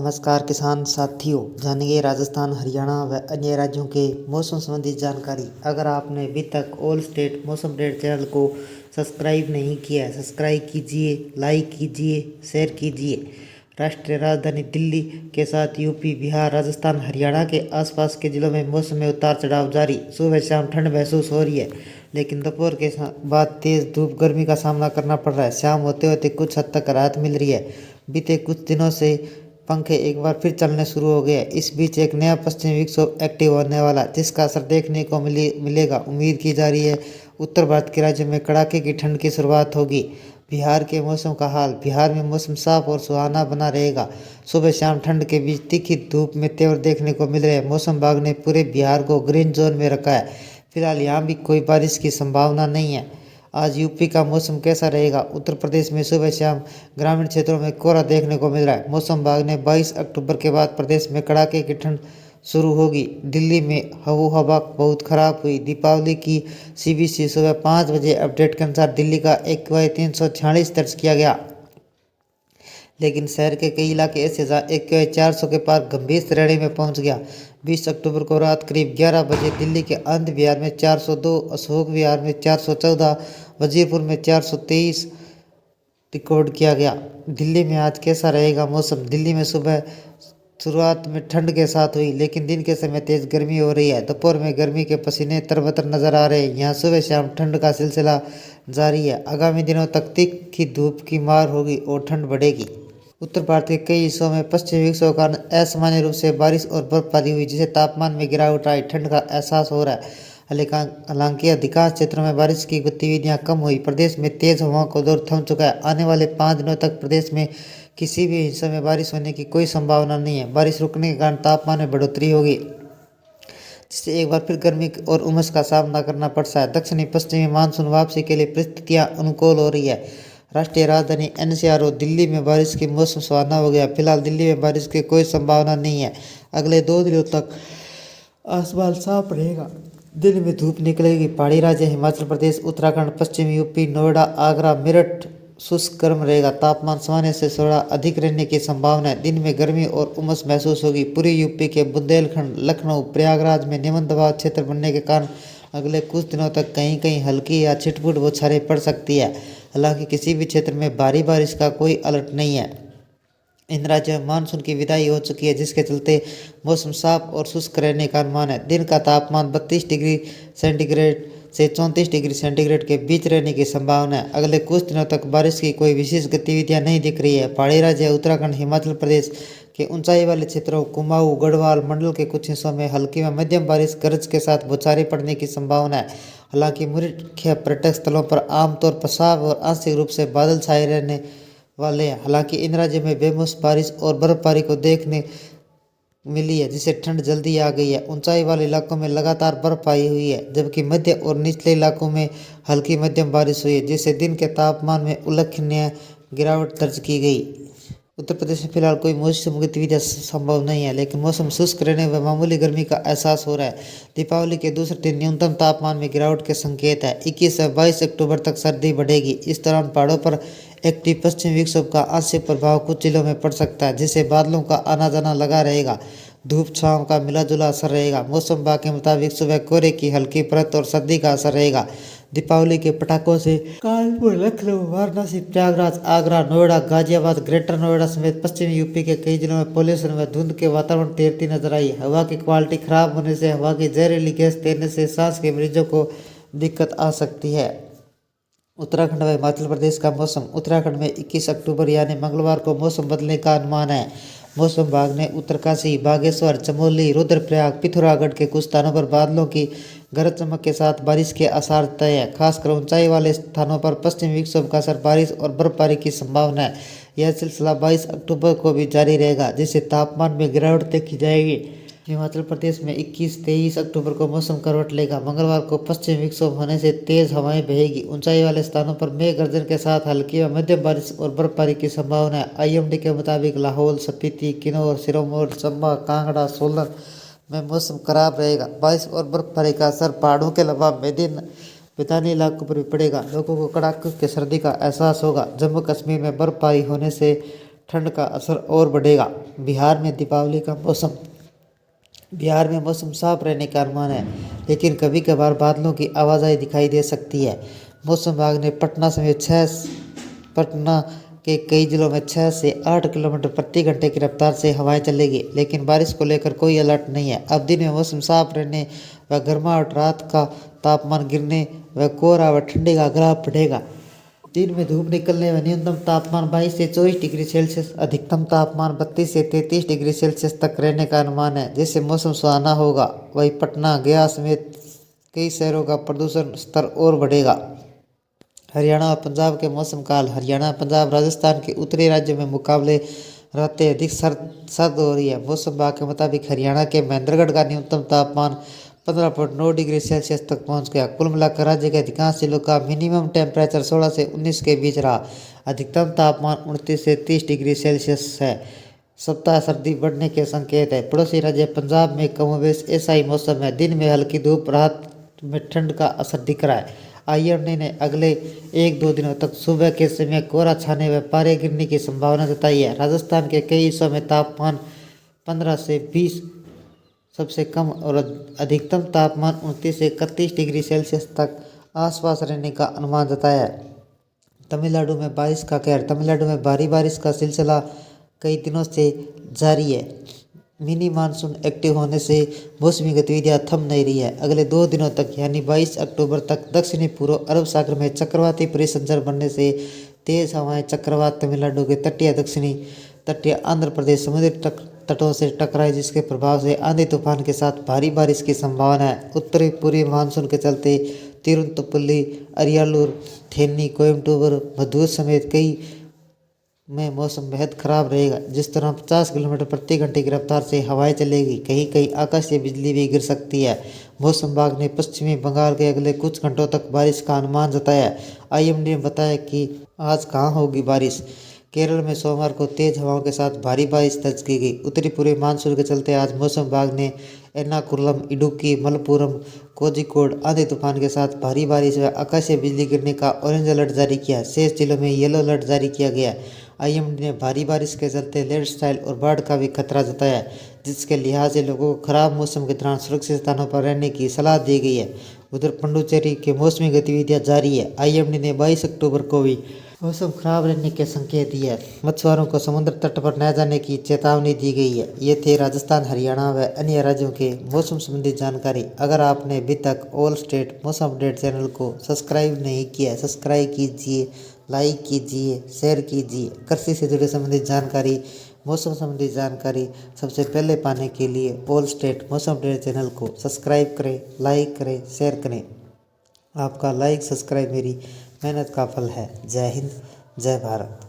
नमस्कार किसान साथियों, जानिए राजस्थान, हरियाणा व अन्य राज्यों के मौसम संबंधी जानकारी। अगर आपने अभी तक ऑल स्टेट मौसम अपडेट चैनल को सब्सक्राइब नहीं किया है, सब्सक्राइब कीजिए, लाइक कीजिए, शेयर कीजिए। राष्ट्रीय राजधानी दिल्ली के साथ यूपी, बिहार, राजस्थान, हरियाणा के आसपास के जिलों में मौसम में उतार चढ़ाव जारी। सुबह शाम ठंड महसूस हो रही है, लेकिन दोपहर के बाद तेज धूप गर्मी का सामना करना पड़ रहा है। शाम होते होते कुछ हद तक राहत मिल रही है। बीते कुछ दिनों से पंखे एक बार फिर चलने शुरू हो गए। इस बीच एक नया पश्चिमी विक्षोभ एक्टिव होने वाला, जिसका असर देखने को मिलेगा। उम्मीद की जा रही है उत्तर भारत के राज्यों में कड़ाके की ठंड की शुरुआत होगी। बिहार के मौसम का हाल। बिहार में मौसम साफ और सुहाना बना रहेगा। सुबह शाम ठंड के बीच तीखी धूप में तेवर देखने को मिल रहे हैं। मौसम विभाग ने पूरे बिहार को ग्रीन जोन में रखा है। फिलहाल यहाँ भी कोई बारिश की संभावना नहीं है। आज यूपी का मौसम कैसा रहेगा? उत्तर प्रदेश में सुबह शाम ग्रामीण क्षेत्रों में कोहरा देखने को मिल रहा है। मौसम विभाग ने 22 अक्टूबर के बाद प्रदेश में कड़ाके की ठंड शुरू होगी। दिल्ली में हवा बहुत खराब हुई। दीपावली की सीबीसी सुबह 5 बजे अपडेट के अनुसार दिल्ली का AQI 346 दर्ज किया गया, लेकिन शहर के कई इलाके ऐसे जहाँ AQI 400 के पार गंभीर श्रेणी में पहुंच गया। 20 अक्टूबर को रात करीब 11 बजे दिल्ली के आनंद विहार में 402, अशोक विहार में 414, वजीरपुर में 423 रिकॉर्ड किया गया। दिल्ली में आज कैसा रहेगा मौसम? दिल्ली में सुबह शुरुआत में ठंड के साथ हुई, लेकिन दिन के समय तेज गर्मी हो रही है। दोपहर में गर्मी के पसीने तरबतर नजर आ रहे हैं। यहाँ सुबह शाम ठंड का सिलसिला जारी है। आगामी दिनों तक तीखी धूप की मार होगी और ठंड बढ़ेगी। उत्तर भारत के कई हिस्सों में पश्चिमी विक्षोभ के कारण असामान्य रूप से बारिश और बर्फबारी हुई, जिससे तापमान में गिरावट आई। ठंड का एहसास हो रहा है। हालांकि अधिकांश क्षेत्रों में बारिश की गतिविधियां कम हुई। प्रदेश में तेज हवाओं का दौर थम चुका है। आने वाले 5 दिनों तक प्रदेश में किसी भी हिस्से में बारिश होने की कोई संभावना नहीं है। बारिश रुकने के कारण तापमान में बढ़ोतरी होगी, जिससे एक बार फिर गर्मी और उमस का सामना करना पड़ सकता है। दक्षिणी पश्चिमी मानसून वापसी के लिए परिस्थितियां अनुकूल हो रही है। राष्ट्रीय राजधानी NCR और दिल्ली में बारिश की मौसम सुहाना हो गया। फिलहाल दिल्ली में बारिश की कोई संभावना नहीं है। अगले 2 दिनों तक आसमान साफ रहेगा। दिन में धूप निकलेगी। पहाड़ी राज्य हिमाचल प्रदेश, उत्तराखंड, पश्चिमी यूपी, नोएडा, आगरा, मेरठ शुष्क गर्म रहेगा। तापमान सामान्य से थोड़ा अधिक रहने की संभावना है। दिन में गर्मी और उमस महसूस होगी। पूरी यूपी के बुंदेलखंड, लखनऊ, प्रयागराज में निम्न दबाव क्षेत्र बनने के कारण अगले कुछ दिनों तक कहीं कहीं हल्की या छिटपुट बौछारें पड़ सकती है। हालांकि किसी भी क्षेत्र में भारी बारिश का कोई अलर्ट नहीं है। इन राज्यों में मानसून की विदाई हो चुकी है, जिसके चलते मौसम साफ और शुष्क रहने का अनुमान है। दिन का तापमान 32 डिग्री सेंटीग्रेड से 34 डिग्री सेंटीग्रेड के बीच रहने की संभावना है। अगले कुछ दिनों तक बारिश की कोई विशेष गतिविधियां नहीं दिख रही है। पहाड़ी राज्य उत्तराखंड, हिमाचल प्रदेश के ऊंचाई वाले क्षेत्रों, कुमाऊं, गढ़वाल मंडल के कुछ हिस्सों में हल्की व मध्यम बारिश गरज के साथ बौछारें पड़ने की संभावना है। हालांकि मुख्य पर्यटक स्थलों पर आमतौर पर साफ और आंशिक रूप से बादल छाए रहने वाले हैं। हालांकि इन राज्यों में बेमौसम बारिश और बर्फबारी को देखने मिली है, जिससे ठंड जल्दी आ गई है। ऊंचाई वाले इलाकों में लगातार बर्फबारी हुई है, जबकि मध्य और निचले इलाकों में हल्की मध्यम बारिश हुई है, जिससे दिन के तापमान में उल्लेखनीय गिरावट दर्ज की गई। उत्तर प्रदेश में फिलहाल कोई मौसम गतिविधियां संभव नहीं है, लेकिन मौसम शुष्क रहने व मामूली गर्मी का एहसास हो रहा है। दीपावली के दूसरे दिन न्यूनतम तापमान में गिरावट के संकेत है। 21 से 22 अक्टूबर तक सर्दी बढ़ेगी। इस दौरान पहाड़ों पर एक्टिव पश्चिमी विक्षोभ का आंशिक प्रभाव कुछ जिलों में पड़ सकता है, जिससे बादलों का आना जाना लगा रहेगा। धूप छांव का मिला जुला असर रहेगा। मौसम विभाग के मुताबिक सुबह कोहरे की हल्की परत और सर्दी का असर रहेगा। दीपावली के पटाखों से कानपुर, लखनऊ, वाराणसी, प्रयागराज, आगरा, नोएडा, गाजियाबाद, ग्रेटर नोएडा समेत पश्चिमी यूपी के कई जिलों में पोल्यूशन व धुंध के वातावरण तैरती नजर आई। हवा की क्वालिटी खराब होने से, हवा की जहरीली गैस तैरने से सांस के मरीजों को दिक्कत आ सकती है। उत्तराखंड व हिमाचल प्रदेश का मौसम। उत्तराखंड में 21 अक्टूबर यानी मंगलवार को मौसम बदलने का अनुमान है। मौसम विभाग ने उत्तरकाशी, बागेश्वर, चमोली, रुद्रप्रयाग, पिथौरागढ़ के कुछ स्थानों पर बादलों की गरज चमक के साथ बारिश के आसार तय है। खासकर ऊंचाई वाले स्थानों पर पश्चिमी विक्षोभ का असर बारिश और बर्फबारी की संभावना है। यह सिलसिला 22 अक्टूबर को भी जारी रहेगा, जिससे तापमान में गिरावट देखी जाएगी। हिमाचल प्रदेश में 21-23 अक्टूबर को मौसम करवट लेगा। मंगलवार को पश्चिमी विक्षोभ होने से तेज हवाएं बहेगी। ऊंचाई वाले स्थानों पर मेघ गर्जन के साथ हल्की व मध्यम बारिश और बर्फबारी की संभावना है। IMD के मुताबिक लाहौल, स्पीति, किन्नौर, सिरमौर, चंबा, कांगड़ा, सोलन में मौसम खराब रहेगा। बारिश और बर्फबारी का असर पहाड़ों के अलावा मैदानी इलाकों पर भी पड़ेगा। लोगों को कड़ाके की सर्दी का एहसास होगा। जम्मू कश्मीर में बर्फबारी होने से ठंड का असर और बढ़ेगा। बिहार में मौसम साफ रहने का अनुमान है, लेकिन कभी कभार बादलों की आवाजाही दिखाई दे सकती है। मौसम विभाग ने पटना के कई जिलों में 6 से 8 किलोमीटर प्रति घंटे की रफ्तार से हवाएं चलेगी, लेकिन बारिश को लेकर कोई अलर्ट नहीं है। अब दिन में मौसम साफ रहने व गर्माहट, रात का तापमान गिरने व कोहरा व ठंडी का ग्राफ बढ़ेगा। दिन में धूप निकलने व न्यूनतम तापमान 22 से 24 डिग्री सेल्सियस, अधिकतम तापमान 32 से 33 डिग्री सेल्सियस तक रहने का अनुमान है, जिससे मौसम सुहाना होगा। वहीं पटना, गया समेत कई शहरों का प्रदूषण स्तर और बढ़ेगा। हरियाणा और पंजाब के मौसम काल। हरियाणा, पंजाब, राजस्थान के उत्तरी राज्यों में मुकाबले रातें अधिक सर्द हो रही है। मौसम विभाग के मुताबिक हरियाणा के महेंद्रगढ़ का न्यूनतम तापमान 15.9 डिग्री सेल्सियस तक पहुंच गया। कुल मिलाकर राज्य के अधिकांश जिलों का मिनिमम टेम्परेचर 16 से 19 के बीच रहा। अधिकतम तापमान 29 से 30 डिग्री सेल्सियस है। सप्ताह सर्दी बढ़ने के संकेत है। पड़ोसी राज्य पंजाब में कमोबेश ऐसा ही मौसम है। दिन में हल्की धूप, रात में ठंड का असर दिख रहा है। आईएमडी ने अगले 1-2 दिनों तक सुबह के समय कोहरा छाने व पारे गिरने की संभावना जताई है। राजस्थान के कई हिस्सों में तापमान 15 से 20 सबसे कम और अधिकतम तापमान 29 से 31 डिग्री सेल्सियस तक आसपास रहने का अनुमान जताया है। तमिलनाडु में बारिश का कहर। तमिलनाडु में भारी बारिश का सिलसिला कई दिनों से जारी है। मिनी मानसून एक्टिव होने से मौसमी गतिविधियां थम नहीं रही है। अगले 2 दिनों तक यानी 22 अक्टूबर तक दक्षिणी पूर्व अरब सागर में चक्रवाती परिसंचरण बनने से तेज हवाएं चक्रवात तमिलनाडु के तटीय आंध्र प्रदेश समुद्री तटों से टकराए, जिसके प्रभाव से आंधी तूफान के साथ भारी बारिश की संभावना है। उत्तरी पूर्वी मानसून के चलते तिरुवनंतपुरम, अरियालूर, थेनी, कोयम्बटूर, मदुरै समेत कई में मौसम बेहद खराब रहेगा। जिस तरह 50 किलोमीटर प्रति घंटे की रफ्तार से हवाएं चलेगी, कहीं कहीं आकाशीय बिजली भी गिर सकती है। मौसम विभाग ने पश्चिमी बंगाल के अगले कुछ घंटों तक बारिश का अनुमान जताया है। आईएमडी ने बताया कि आज कहाँ होगी बारिश। केरल में सोमवार को तेज हवाओं के साथ भारी बारिश दर्ज की गई। उत्तरी पूर्वी मानसून के चलते आज मौसम विभाग ने एर्नाकुलम, इडुक्की, मलप्पुरम, कोझिकोड आंधी तूफान के साथ भारी बारिश व आकाशीय बिजली गिरने का ऑरेंज अलर्ट जारी किया। शेष जिलों में येलो अलर्ट जारी किया गया। आईएमडी ने भारी बारिश के चलते लैंडस्लाइड और बाढ़ का भी खतरा जताया, जिसके लिहाज से लोगों को खराब मौसम के दौरान सुरक्षित स्थानों पर रहने की सलाह दी गई है। उधर पुडुचेरी के मौसमी गतिविधियां जारी है। आईएमडी ने 22 अक्टूबर को भी मौसम खराब रहने के संकेत दिए हैं। मछुआरों को समुद्र तट पर न जाने की चेतावनी दी गई है। ये थे राजस्थान, हरियाणा व अन्य राज्यों के मौसम संबंधी जानकारी। अगर आपने अभी तक ऑल स्टेट मौसम अपडेट चैनल को सब्सक्राइब नहीं किया है, सब्सक्राइब कीजिए, लाइक कीजिए, शेयर कीजिए। कृषि से जुड़े संबंधित जानकारी, मौसम संबंधी जानकारी सबसे पहले पाने के लिए ऑल स्टेट मौसम अपडेट चैनल को सब्सक्राइब करें, लाइक करें, शेयर करें। आपका लाइक सब्सक्राइब मेरी मेहनत का फल है। जय हिंद, जय भारत।